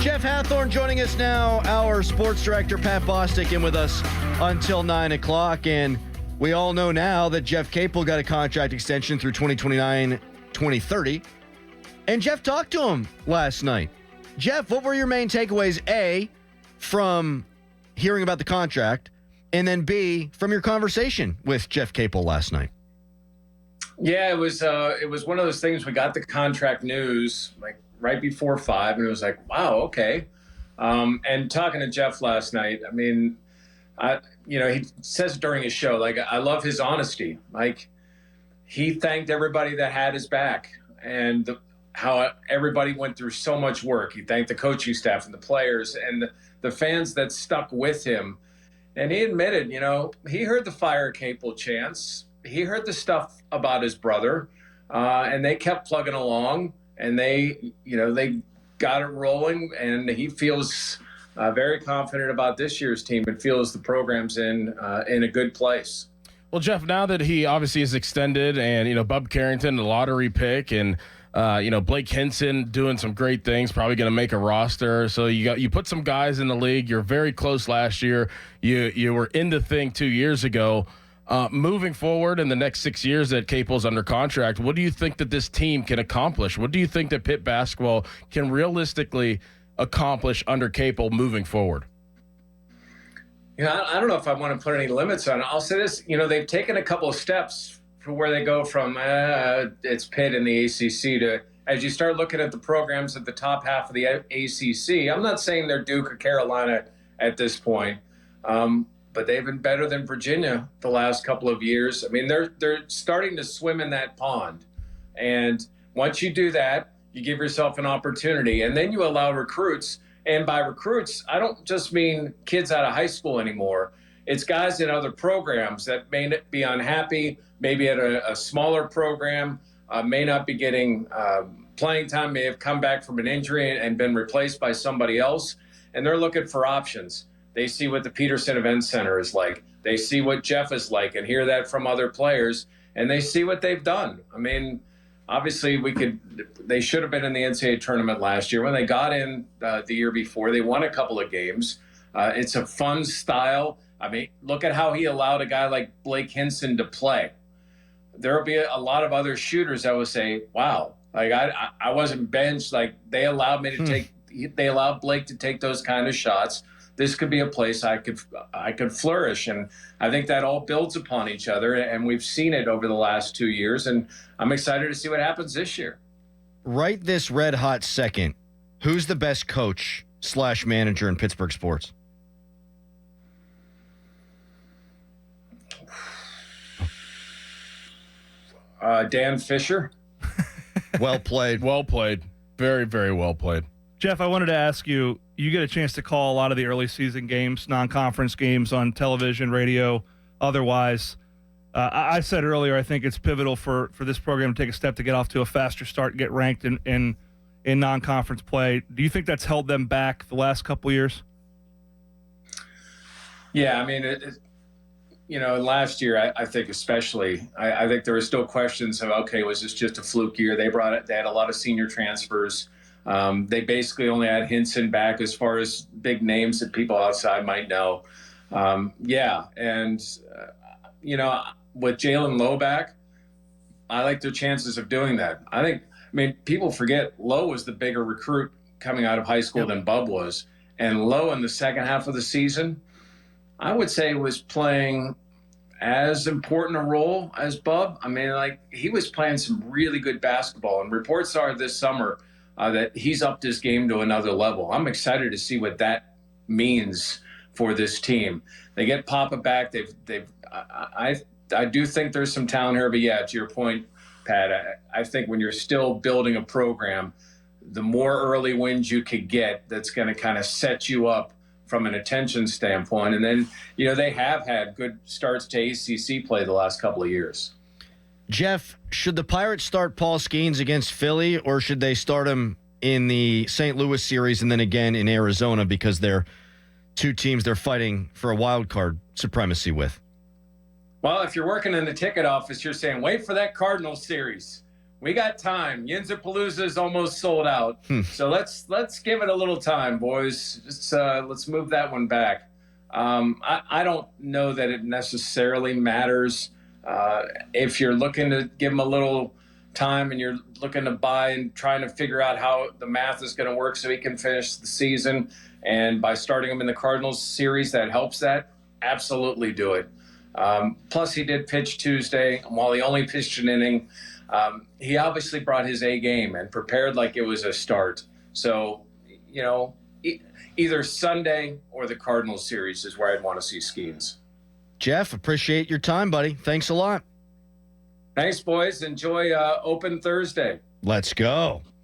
Jeff Hathhorn joining us now. Our sports director, Pat Bostic, in with us until 9 o'clock. And we all know now that Jeff Capel got a contract extension through 2029, 2030. And Jeff talked to him last night. Jeff, what were your main takeaways, A, from hearing about the contract, and then B, from your conversation with Jeff Capel last night? Yeah, it was one of those things. We got the contract news like right before 5, and it was like, wow, okay. And talking to Jeff last night, I mean, he says during his show, like, I love his honesty. Like, he thanked everybody that had his back, and how everybody went through so much work. He thanked the coaching staff and the players and the fans that stuck with him. And he admitted, he heard the fire Capel chants. He heard the stuff about his brother, and they kept plugging along, and they got it rolling. And he feels very confident about this year's team and feels the program's in a good place. Well, Jeff, now that he obviously is extended, and Bub Carrington, the lottery pick, and Blake Hinson doing some great things, probably going to make a roster. So you put some guys in the league. You're very close last year. You were in the thing 2 years ago. Moving forward in the next 6 years that Capel's under contract, what do you think that this team can accomplish? What do you think that Pitt basketball can realistically accomplish under Capel moving forward? I don't know if I want to put any limits on it. I'll say this, they've taken a couple of steps for where they go from it's Pitt in the ACC to, as you start looking at the programs at the top half of the ACC, I'm not saying they're Duke or Carolina at this point, but they've been better than Virginia the last couple of years. I mean, they're starting to swim in that pond. And once you do that, you give yourself an opportunity, and then you allow recruits. And by recruits, I don't just mean kids out of high school anymore. It's guys in other programs that may be unhappy, maybe at a smaller program, may not be getting playing time, may have come back from an injury and been replaced by somebody else. And they're looking for options. They see what the Peterson Event Center is like. They see what Jeff is like and hear that from other players. And they see what they've done. I mean, obviously, they should have been in the NCAA tournament last year. When they got in the year before, they won a couple of games. It's a fun style. I mean, look at how he allowed a guy like Blake Hinson to play. There will be a lot of other shooters that will say, wow, like I wasn't benched. Like, they allowed me to they allowed Blake to take those kind of shots. This could be a place I could flourish. And I think that all builds upon each other. And we've seen it over the last 2 years. And I'm excited to see what happens this year. Right this red hot second, who's the best coach / manager in Pittsburgh sports? Dan Fisher. Well played. Well played. Very, very well played. Jeff, I wanted to ask you, you get a chance to call a lot of the early season games, non-conference games on television, radio, otherwise. I said earlier, I think it's pivotal for this program to take a step to get off to a faster start and get ranked in non-conference play. Do you think that's held them back the last couple years? Yeah, I mean, last year, I think especially, I think there were still questions of, okay, was this just a fluke year? They had a lot of senior transfers. They basically only had Hinson back as far as big names that people outside might know. With Jalen Lowe back, I like their chances of doing that. People forget Lowe was the bigger recruit coming out of high school than Bub was. And Lowe in the second half of the season, I would say was playing as important a role as Bub. He was playing some really good basketball. And reports are this summer that he's upped his game to another level. I'm excited to see what that means for this team. They get Papa back. I do think there's some talent here, but yeah, to your point, Pat, I think when you're still building a program, the more early wins you could get, that's going to kind of set you up from an attention standpoint. And then, they have had good starts to ACC play the last couple of years. Jeff, should the Pirates start Paul Skeens against Philly, or should they start him in the St. Louis series and then again in Arizona, because they're two teams they're fighting for a wild card supremacy with? Well, if you're working in the ticket office, you're saying, wait for that Cardinals series. We got time. Yinzapalooza is almost sold out. So let's give it a little time, boys. Let's move that one back. I don't know that it necessarily matters if you're looking to give him a little time and you're looking to buy and trying to figure out how the math is going to work so he can finish the season. And by starting him in the Cardinals series, that helps that. Absolutely do it. Plus, he did pitch Tuesday. While he only pitched an inning, he obviously brought his A game and prepared like it was a start. So, either Sunday or the Cardinals series is where I'd want to see Skeens. Jeff, appreciate your time, buddy. Thanks a lot. Thanks, boys. Enjoy Open Thursday. Let's go.